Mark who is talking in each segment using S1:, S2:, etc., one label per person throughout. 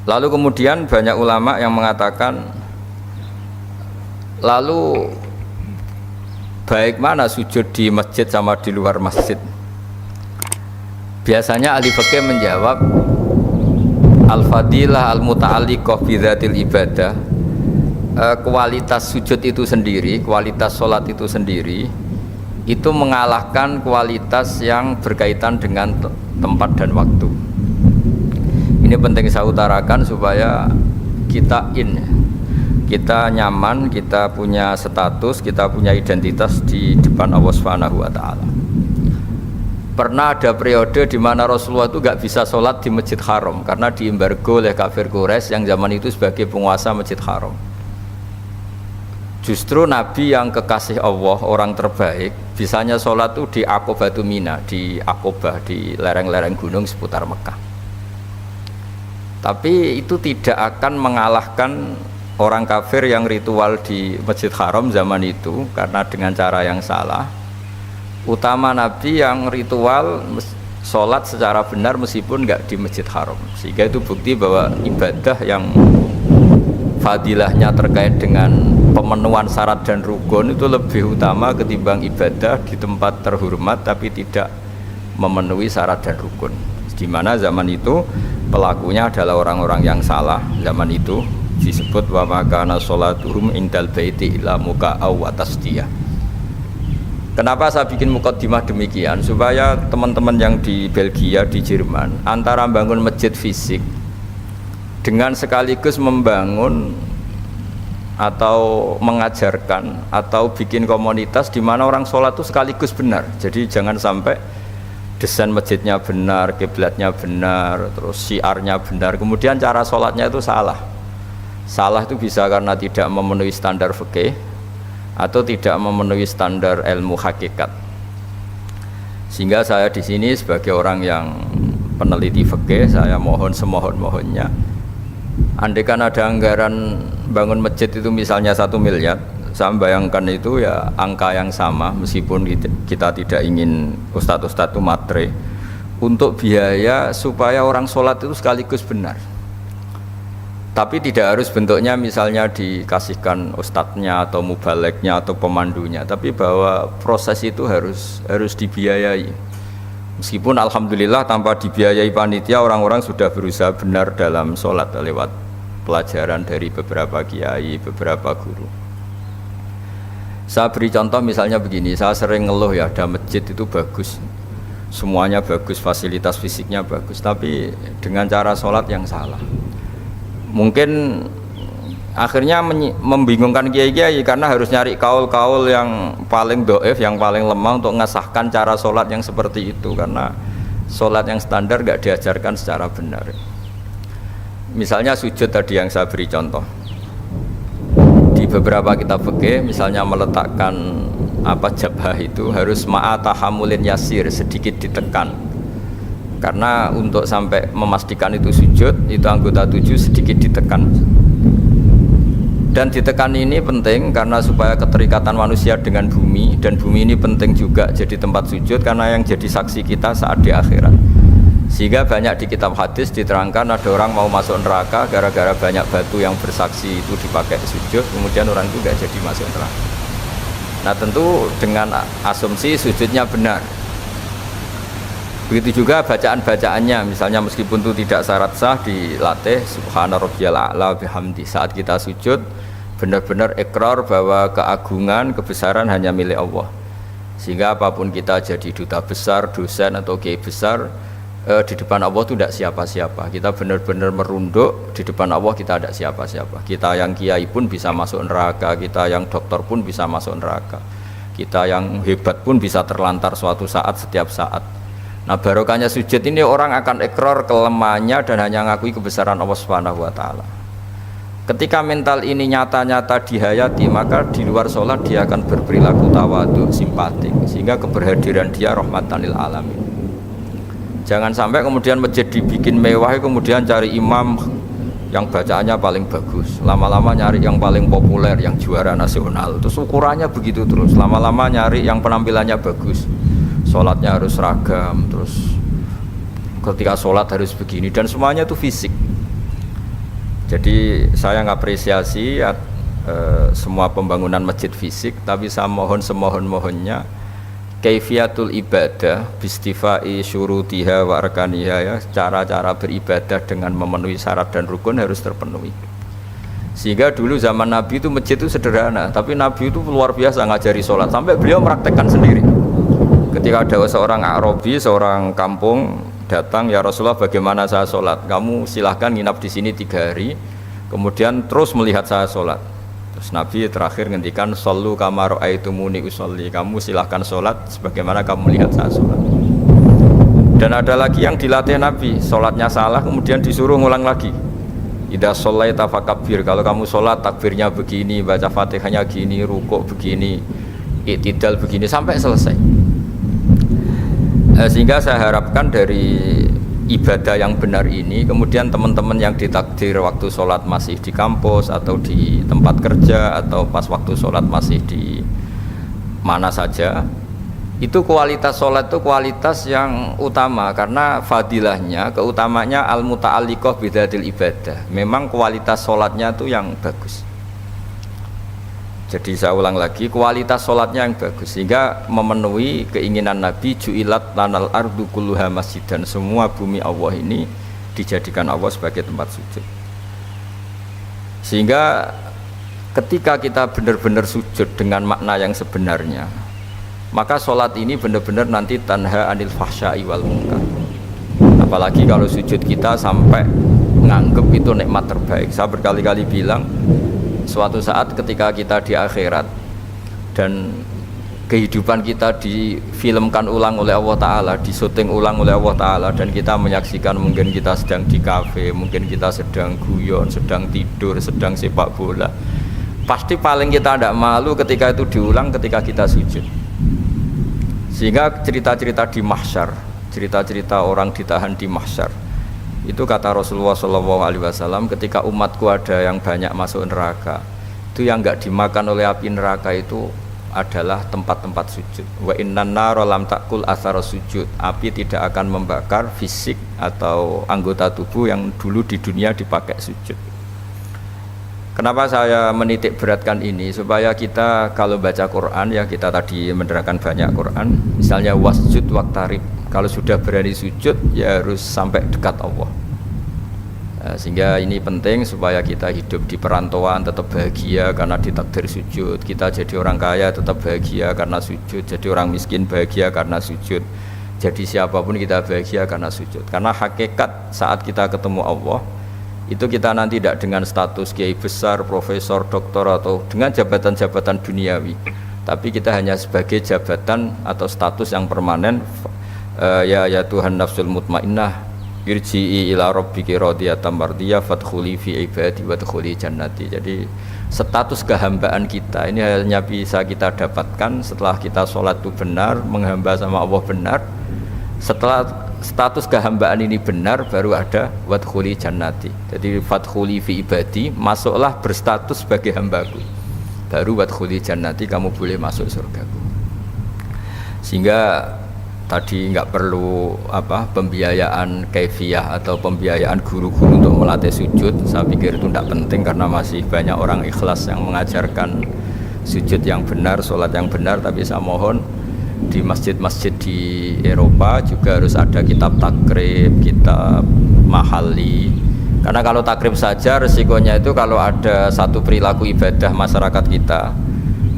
S1: Lalu kemudian banyak ulama yang mengatakan, lalu baik mana sujud di masjid sama di luar masjid? Biasanya ahli fikih menjawab, al-fadilah al-muta'alliqah bi dzatil ibadah, kualitas sujud itu sendiri, kualitas sholat itu sendiri, itu mengalahkan kualitas yang berkaitan dengan tempat dan waktu. Ini penting saya utarakan supaya kita kita nyaman, kita punya status, kita punya identitas di depan Allah Subhanahu wa Ta'ala. Pernah ada periode di mana Rasulullah itu gak bisa sholat di Masjid Haram karena diembargo oleh kafir Quraisy yang zaman itu sebagai penguasa Masjid Haram. Justru Nabi yang kekasih Allah, orang terbaik, bisanya sholat itu di Aqobatu Mina, di Aqobah, di lereng-lereng gunung seputar Mekah. Tapi itu tidak akan mengalahkan orang kafir yang ritual di Masjid Haram zaman itu, karena dengan cara yang salah. Utama Nabi yang ritual sholat secara benar meskipun nggak di Masjid Haram, sehingga itu bukti bahwa ibadah yang fadilahnya terkait dengan pemenuhan syarat dan rukun itu lebih utama ketimbang ibadah di tempat terhormat tapi tidak memenuhi syarat dan rukun. Di mana zaman itu pelakunya adalah orang-orang yang salah. Zaman itu disebut wa makana sholatuhum indal baiti ila muka'aw wa tasdiyah. Kenapa saya bikin mukaddimah demikian? Supaya teman-teman yang di Belgia, di Jerman, antara membangun masjid fisik dengan sekaligus membangun atau mengajarkan atau bikin komunitas di mana orang sholat itu sekaligus benar. Jadi jangan sampai desain masjidnya benar, kiblatnya benar, terus syiarnya benar, kemudian cara sholatnya itu salah. Salah itu bisa karena tidak memenuhi standar fikih atau tidak memenuhi standar ilmu hakikat. Sehingga saya di sini sebagai orang yang peneliti fikih, saya mohon semohon-mohonnya, andaikan ada anggaran bangun masjid itu misalnya 1 miliar, saya bayangkan itu ya angka yang sama, meskipun kita tidak ingin ustadz-ustadz itu matre, untuk biaya supaya orang sholat itu sekaligus benar. Tapi tidak harus bentuknya misalnya dikasihkan ustadznya atau mubaleknya atau pemandunya, tapi bahwa proses itu harus dibiayai. Meskipun alhamdulillah tanpa dibiayai panitia, orang-orang sudah berusaha benar dalam sholat lewat pelajaran dari beberapa kiai, beberapa guru. Saya beri contoh misalnya begini, saya sering ngeluh ya, ada masjid itu bagus, semuanya bagus, fasilitas fisiknya bagus, tapi dengan cara sholat yang salah. Mungkin akhirnya membingungkan kiai-kiai karena harus nyari kaul-kaul yang paling do'if, yang paling lemah untuk mengesahkan cara sholat yang seperti itu, karena sholat yang standar gak diajarkan secara benar. Misalnya sujud tadi yang saya beri contoh, di beberapa kitab fikih misalnya meletakkan jabhah itu harus ma'atahamulin yasir, sedikit ditekan, karena untuk sampai memastikan itu sujud itu anggota 7 sedikit ditekan. Dan ditekan ini penting karena supaya keterikatan manusia dengan bumi, dan bumi ini penting juga jadi tempat sujud karena yang jadi saksi kita saat di akhirat. Sehingga banyak di kitab hadis diterangkan ada orang mau masuk neraka gara-gara banyak batu yang bersaksi itu dipakai sujud, kemudian orang itu gak jadi masuk neraka. Nah tentu dengan asumsi sujudnya benar. Begitu juga bacaan-bacaannya, misalnya meskipun itu tidak syarat sah, dilatih subhana rabbiyal a'la bihamdi. Saat kita sujud benar-benar ikrar bahwa keagungan, kebesaran hanya milik Allah. Sehingga apapun kita jadi duta besar, dosen atau kiai besar, di depan Allah itu tidak siapa-siapa. Kita benar-benar merunduk di depan Allah, kita tidak siapa-siapa. Kita yang kiai pun bisa masuk neraka, kita yang dokter pun bisa masuk neraka, kita yang hebat pun bisa terlantar suatu saat, setiap saat. Nah barokahnya sujud ini orang akan ikrar kelemahannya dan hanya ngakui kebesaran Allah Subhanahu wa Ta'ala. Ketika mental ini nyata-nyata dihayati, maka di luar sholat dia akan berperilaku tawadhu, simpatik, sehingga keberhadiran dia rahmatan lil alamin. Jangan sampai kemudian masjid dibikin mewah, kemudian cari imam yang bacaannya paling bagus, lama-lama nyari yang paling populer, yang juara nasional, terus ukurannya begitu terus, lama-lama nyari yang penampilannya bagus, sholatnya harus seragam, terus ketika sholat harus begini, dan semuanya itu fisik. Jadi saya ngapresiasi semua pembangunan masjid fisik, tapi saya mohon semohon-mohonnya kaifiatul ibadah bistifai syurutiha wa arkaniha, ya, cara-cara beribadah dengan memenuhi syarat dan rukun harus terpenuhi. Sehingga dulu zaman Nabi itu masjid itu sederhana, tapi Nabi itu luar biasa ngajari sholat sampai beliau meraktekkan sendiri. Ketika ada seorang Arabi, seorang kampung datang, ya Rasulullah bagaimana saya sholat? Kamu silahkan nginap di sini 3 hari, kemudian terus melihat saya sholat. Terus Nabi terakhir ngendikan shollu kama ra'aitumuni usolli, kamu silahkan sholat sebagaimana kamu melihat saya sholat. Dan ada lagi yang dilatih Nabi, sholatnya salah kemudian disuruh ngulang lagi. Idza shallaita fakabbir, kalau kamu sholat takbirnya begini, baca Fatihahnya gini, rukuk begini, i'tidal begini sampai selesai. Sehingga saya harapkan dari ibadah yang benar ini, kemudian teman-teman yang ditakdir waktu sholat masih di kampus atau di tempat kerja atau pas waktu sholat masih di mana saja, itu kualitas sholat itu kualitas yang utama, karena fadilahnya, keutamanya al-muta'alliqah bidatil ibadah. Memang kualitas sholatnya itu yang bagus. Jadi saya ulang lagi, kualitas sholatnya yang bagus sehingga memenuhi keinginan Nabi, ju'ilat lanal ardu kulluha masjidan, semua bumi Allah ini dijadikan Allah sebagai tempat sujud. Sehingga ketika kita benar-benar sujud dengan makna yang sebenarnya, maka sholat ini benar-benar nanti tanha anil fahsya'i wal munkar. Apalagi kalau sujud kita sampai nganggep itu nikmat terbaik. Saya berkali-kali bilang, suatu saat ketika kita di akhirat dan kehidupan kita difilmkan ulang oleh Allah Ta'ala, disuting ulang oleh Allah Ta'ala, dan kita menyaksikan mungkin kita sedang di kafe, mungkin kita sedang guyon, sedang tidur, sedang sepak bola, pasti paling kita tidak malu ketika itu diulang ketika kita sujud. Sehingga cerita-cerita di mahsyar, cerita-cerita orang ditahan di mahsyar, itu kata Rasulullah SAW, ketika umatku ada yang banyak masuk neraka, itu yang enggak dimakan oleh api neraka itu adalah tempat-tempat sujud. Wa innan nara lam takul athara sujud, api tidak akan membakar fisik atau anggota tubuh yang dulu di dunia dipakai sujud. Kenapa saya menitik beratkan ini? Supaya kita kalau baca Quran, ya kita tadi menerangkan banyak Quran, misalnya wasjud waqtarib, kalau sudah berani sujud ya harus sampai dekat Allah. Sehingga ini penting supaya kita hidup di perantauan tetap bahagia karena ditakdir sujud. Kita jadi orang kaya tetap bahagia karena sujud, jadi orang miskin bahagia karena sujud, jadi siapapun kita bahagia karena sujud. Karena hakikat saat kita ketemu Allah itu kita nanti tidak dengan status kiai besar, profesor, doktor, atau dengan jabatan-jabatan duniawi, tapi kita hanya sebagai jabatan atau status yang permanen. Ya Tuhan nafsul mutmainnah irji'i ila rabbiki radiyatan mardiyah fadkhuli fi ibadi wadkhuli jannati. Jadi status kehambaan kita ini hanya bisa kita dapatkan setelah kita sholat itu benar, menghamba sama Allah benar. Setelah status kehambaan ini benar, baru ada wadkhuli jannati. Jadi fadkhuli fi ibadi, masuklah berstatus sebagai hambaku, baru wadkhuli jannati, kamu boleh masuk surgaku. Sehingga tadi nggak perlu pembiayaan kaifiyah atau pembiayaan guru-guru untuk melatih sujud. Saya pikir itu tidak penting karena masih banyak orang ikhlas yang mengajarkan sujud yang benar, sholat yang benar. Tapi saya mohon di masjid-masjid di Eropa juga harus ada kitab takrib, kitab mahali. Karena kalau takrib saja resikonya itu kalau ada satu perilaku ibadah masyarakat kita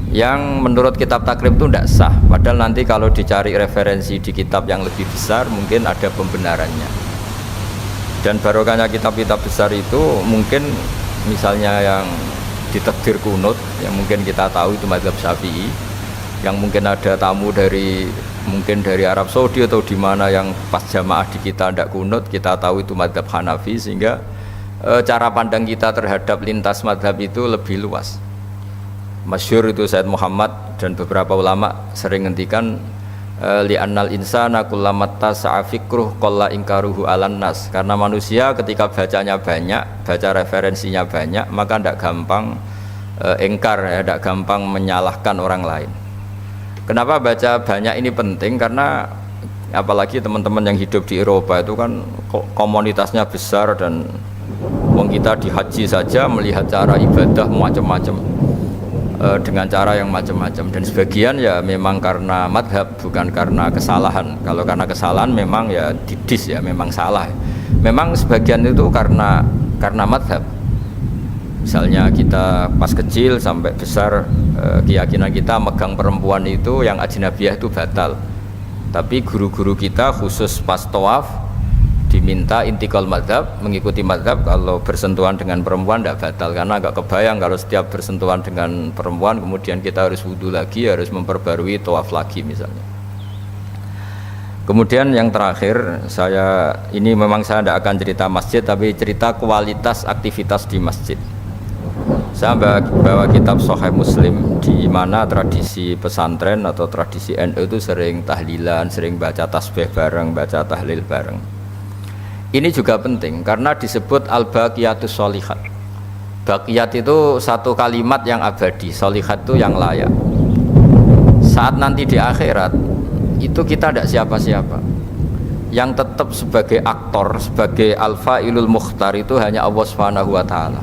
S1: yang menurut kitab takrib itu tidak sah, padahal nanti kalau dicari referensi di kitab yang lebih besar mungkin ada pembenarannya. Dan barokahnya kitab-kitab besar itu mungkin misalnya yang ditakdir kunut, yang mungkin kita tahu itu mazhab Syafi'i, yang mungkin ada tamu dari mungkin dari Arab Saudi atau di mana yang pas jamaah di kita tidak kunut, kita tahu itu mazhab Hanafi, sehingga cara pandang kita terhadap lintas mazhab itu lebih luas. Masyhur itu Said Muhammad dan beberapa ulama sering ngendikan li'annal insana kullamatta sa'afikruh qalla ingkaruhu alan nas, karena manusia ketika bacanya banyak, baca referensinya banyak, maka tidak gampang ingkar, ya, tidak gampang menyalahkan orang lain. Kenapa baca banyak ini penting? Karena apalagi teman-teman yang hidup di Eropa itu kan komunitasnya besar dan Wong kita di haji saja melihat cara ibadah macam-macam, dengan cara yang macam-macam, dan sebagian ya memang karena madhab, bukan karena kesalahan. Kalau karena kesalahan memang ya didis ya, memang salah. Memang sebagian itu karena madhab. Misalnya kita pas kecil sampai besar, keyakinan kita megang perempuan itu yang ajnabiyah itu batal. Tapi guru-guru kita khusus pas tawaf diminta intikal madhab, mengikuti madhab. Kalau bersentuhan dengan perempuan tidak batal, karena agak kebayang kalau setiap bersentuhan dengan perempuan kemudian kita harus wudhu lagi, harus memperbarui tawaf lagi misalnya. Kemudian yang terakhir, ini memang saya tidak akan cerita masjid, tapi cerita kualitas aktivitas di masjid. Saya bawa kitab Sahih Muslim, di mana tradisi pesantren atau tradisi NU itu sering tahlilan, sering baca tasbih bareng, baca tahlil bareng. Ini juga penting karena disebut al-baqiyatus sholihat. Baqiyat itu satu kalimat yang abadi, sholihat itu yang layak. Saat nanti di akhirat itu kita tidak siapa-siapa. Yang tetap sebagai aktor, sebagai al-fa'ilul mukhtar itu hanya Allah Subhanahu wa taala.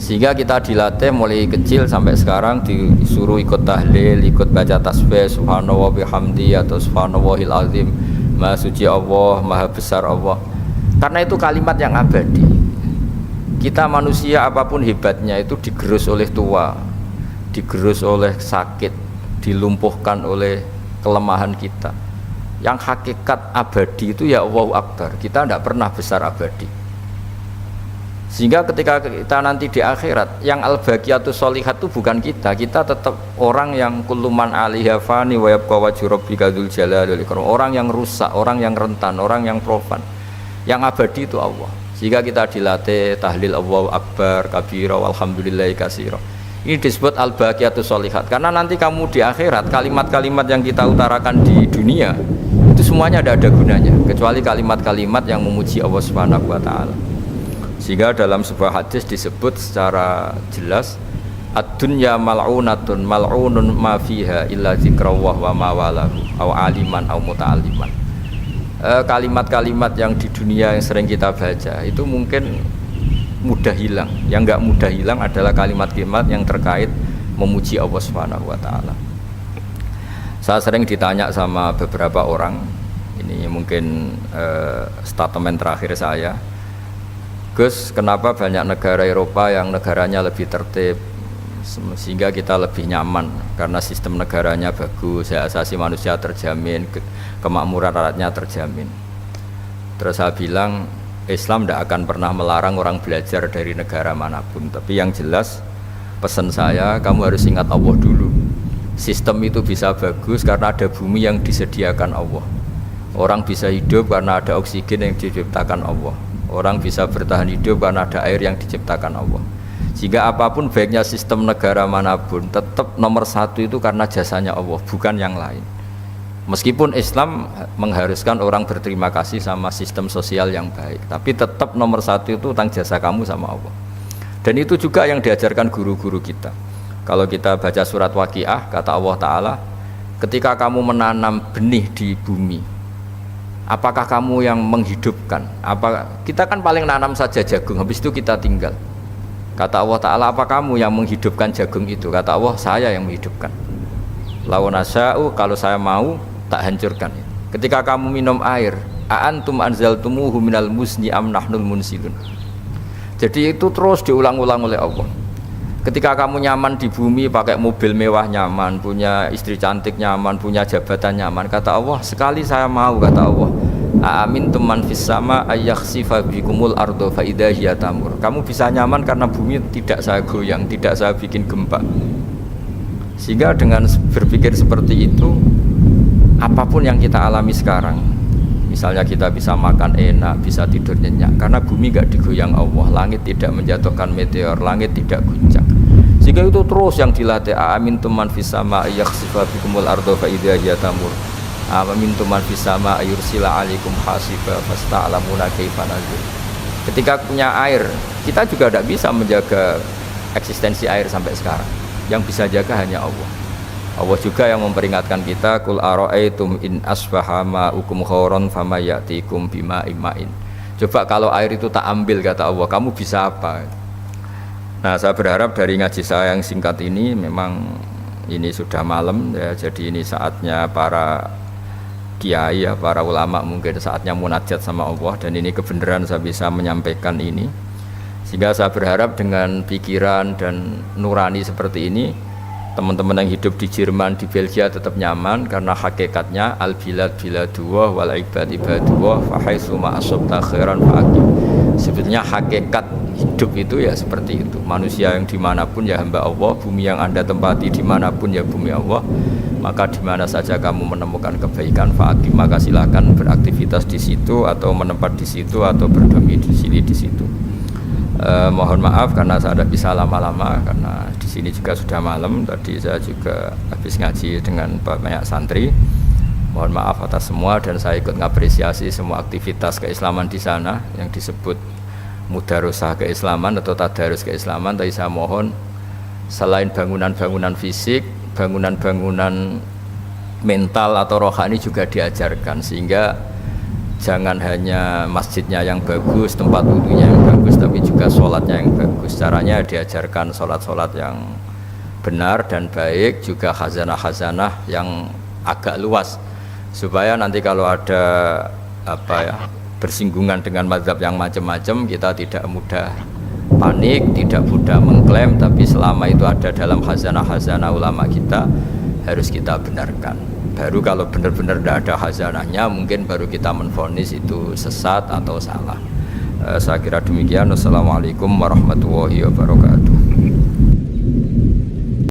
S1: Sehingga kita dilatih mulai kecil sampai sekarang disuruh ikut tahlil, ikut baca tasbih subhanallah bihamdi atau subhanallahil azim, maha suci Allah, maha besar Allah. Karena itu kalimat yang abadi. Kita manusia apapun hebatnya itu digerus oleh tua, digerus oleh sakit, dilumpuhkan oleh kelemahan kita. Yang hakikat abadi itu ya Allahu Akbar. Kita tidak pernah besar abadi. Sehingga ketika kita nanti di akhirat, yang al-baqiyatus sholihat itu bukan kita tetap orang yang kulluman 'alaiha fani wa yabqa wajhu rabbika dzul jalali wal ikram. Orang yang rusak, orang yang rentan, orang yang profan. Yang abadi itu Allah. Sehingga kita dilatih tahlil Allahu Akbar kabira walhamdulillahi katsira. Ini disebut al-baqiyatus sholihat. Karena nanti kamu di akhirat, kalimat-kalimat yang kita utarakan di dunia itu semuanya tidak ada gunanya kecuali kalimat-kalimat yang memuji Allah Subhanahu wa taala. Sehingga dalam sebuah hadis disebut secara jelas, ad-dunya mal'unatun mal'unun ma fiha illa dzikrawah wa ma walahu aw aliman aw muta'alliman. Kalimat-kalimat yang di dunia yang sering kita baca itu mungkin mudah hilang. Yang enggak mudah hilang adalah kalimat-kalimat yang terkait memuji Allah Subhanahu wa taala. Saya sering ditanya sama beberapa orang, ini mungkin statement terakhir saya, Gus, kenapa banyak negara Eropa yang negaranya lebih tertib sehingga kita lebih nyaman karena sistem negaranya bagus, hak asasi manusia terjamin, kemakmuran rakyatnya terjamin. Terus saya bilang Islam tidak akan pernah melarang orang belajar dari negara manapun, tapi yang jelas pesan saya, kamu harus ingat Allah dulu. Sistem itu bisa bagus karena ada bumi yang disediakan Allah. Orang bisa hidup karena ada oksigen yang diciptakan Allah. Orang bisa bertahan hidup karena ada air yang diciptakan Allah. Sehingga apapun baiknya sistem negara manapun, tetap nomor satu itu karena jasanya Allah, bukan yang lain. Meskipun Islam mengharuskan orang berterima kasih sama sistem sosial yang baik, tapi tetap nomor satu itu tentang jasa kamu sama Allah. Dan itu juga yang diajarkan guru-guru kita. Kalau kita baca surat Waqiah, kata Allah Ta'ala, ketika kamu menanam benih di bumi, apakah kamu yang menghidupkan? Kita kan paling nanam saja jagung, habis itu kita tinggal. Kata Allah Ta'ala, apa kamu yang menghidupkan jagung itu? Kata Allah, saya yang menghidupkan. Law nasya'u, kalau saya mau tak hancurkan. Ketika kamu minum air, a'antum anzaltumuhu minal muzni am nahnul munsilun. Jadi itu terus diulang-ulang oleh Allah. Ketika kamu nyaman di bumi, pakai mobil mewah nyaman, punya istri cantik nyaman, punya jabatan nyaman, kata Allah, sekali saya mau, kata Allah, a'amintum man fis sama ayakhsifa bikumul ardo fa idza hiya tamur. Kamu bisa nyaman karena bumi tidak saya goyang, tidak saya bikin gempa. Sehingga dengan berpikir seperti itu, apapun yang kita alami sekarang, misalnya kita bisa makan enak, bisa tidur nyenyak, karena bumi gak digoyang Allah, langit tidak menjatuhkan meteor, langit tidak guncang. Sehingga itu terus yang dilatih, amin tuman fis sama yakhsifa bikumul ardo fa idza hiya tamur, amin tuman fis sama yursila alaikum hasiba fasta'lamuna kaifa nazir. Ketika punya air, kita juga tidak bisa menjaga eksistensi air sampai sekarang. Yang bisa jaga hanya Allah. Allah juga yang memperingatkan kita, kul ara'aitum in asbaha ma'ukum khauran fama ya'tikum bima'in ma'in. Coba kalau air itu tak ambil, kata Allah, kamu bisa apa? Nah, saya berharap dari ngaji saya yang singkat ini, memang ini sudah malam ya, jadi ini saatnya para kiai ya, para ulama mungkin saatnya munajat sama Allah, dan ini kebenaran saya bisa menyampaikan ini. Sehingga saya berharap dengan pikiran dan nurani seperti ini, teman-teman yang hidup di Jerman, di Belgia tetap nyaman, karena hakikatnya al bilad biladullah wal ibad ibadullah fa haitsu ma asabta khairan faqim. Sebetulnya hakikat hidup itu ya seperti itu. Manusia yang dimanapun ya hamba Allah, bumi yang Anda tempati dimanapun ya bumi Allah. Maka dimana saja kamu menemukan kebaikan faqim, maka silakan beraktivitas di situ atau menempat di situ atau berdomisili di situ. Mohon maaf karena saya tidak bisa lama-lama, karena di sini juga sudah malam. Tadi saya juga habis ngaji dengan banyak santri. Mohon maaf atas semua, dan saya ikut mengapresiasi semua aktivitas keislaman di sana yang disebut mudarosah keislaman atau tadarus keislaman. Tapi saya mohon, selain bangunan-bangunan fisik, bangunan-bangunan mental atau rohani juga diajarkan, sehingga jangan hanya masjidnya yang bagus, tempat wudunya yang bagus, tapi juga sholatnya yang bagus. Caranya diajarkan sholat-sholat yang benar dan baik, juga khazanah-khazanah yang agak luas, supaya nanti kalau ada bersinggungan dengan mazhab yang macam-macam, kita tidak mudah panik, tidak mudah mengklaim, tapi selama itu ada dalam khazanah-khazanah ulama kita, harus kita benarkan. Baru kalau benar-benar tidak ada khazanahnya, mungkin baru kita menvonis itu sesat atau salah. Saya kira demikian. Wassalamualaikum warahmatullahi wabarakatuh.